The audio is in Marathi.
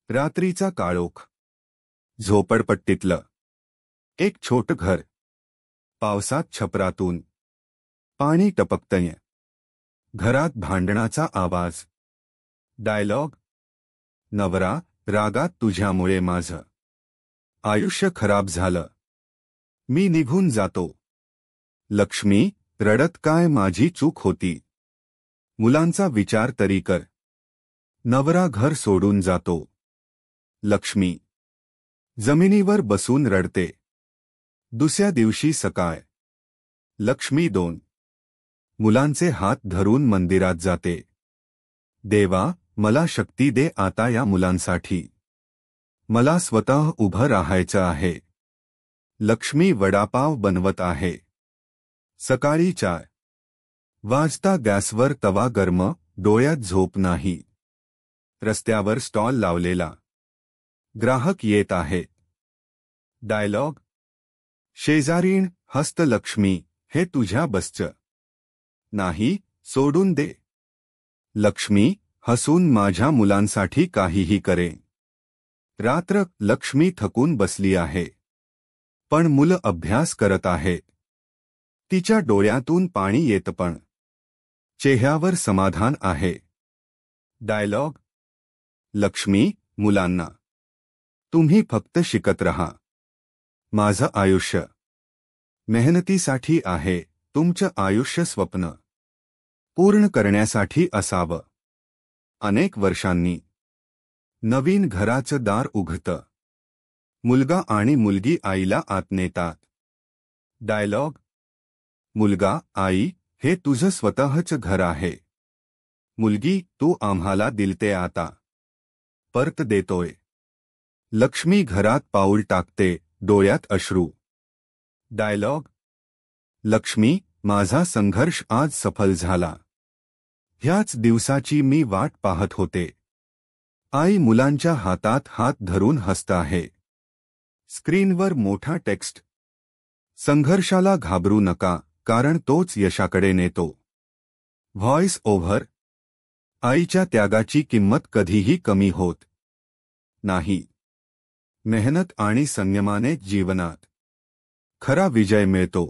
रात्रीचा काळोख. झोपडपट्टीतलं एक छोटं घर. पावसात छपरातून पाणी टपकतंय. घरात भांडणाचा आवाज. डायलॉग: नवरा, रागात तुझ्यामुळे माझं आयुष्य खराब झालं. मी निघून जातो. लक्ष्मी, रडत काय, माझी चूक होती. मुलांचा विचार तरी कर. नवरा घर सोडून जातो. लक्ष्मी जमिनीवर बसून रडते. दुसऱ्या दिवशी सकाळ. लक्ष्मी 2 मुलांचे हात धरून मंदिरात जाते. देवा, मला शक्ती दे आता या मुलांसाठी. मला स्वतः उभं राहायचं आहे. लक्ष्मी वडापाव बनवत आहे. सकाळी 4 वाजता गॅसवर तवा गरम, डोळ्यात झोप नाही. रस्त्यावर स्टॉल लावलेला. ग्राहक येत आहे. डायलॉग: शेजारीण, हस्त लक्ष्मी, हे तुझ्या बसचं नाही, सोडून दे. लक्ष्मी हसून माझ्या मुलांसाठी काहीही करे. रात्र. लक्ष्मी थकून बसली आहे. पण मुलं अभ्यास करत आहेत. तिच्या डोळ्यातून पाणी येतं पण चेहऱ्यावर समाधान आहे. डायलॉग: लक्ष्मी मुलांना, तुम्ही फक्त शिकत रहा. माझं आयुष्य मेहनतीसाठी आहे. तुमचं आयुष्य स्वप्न पूर्ण करण्यासाठी असावं. अनेक वर्षांनी नवीन घराचं दार उघडतं. मुलगा आणि मुलगी आईला आत नेतात. डायलॉग: मुलगा: आई, हे तुझं स्वतःचं घर आहे. मुलगी: तू आम्हाला दिलते, आता परत देतोय. लक्ष्मी घरात पाऊल टाकते, डोळ्यात अश्रू. डायलॉग: लक्ष्मी, माझा संघर्ष आज सफल झाला. ह्याच दिवसाची मी वाट पाहत होते. आई मुलांच्या हातात हात धरून हसत आहे. स्क्रीनवर मोठा टेक्स्ट: संघर्षाला घाबरू नका, कारण तोच यशाकडे नेतो. व्हॉइस ओव्हर: आईच्या त्यागाची किंमत कधीही कमी होत नाही. मेहनत आणि संयमाने जीवनात खरा विजय मिळतो.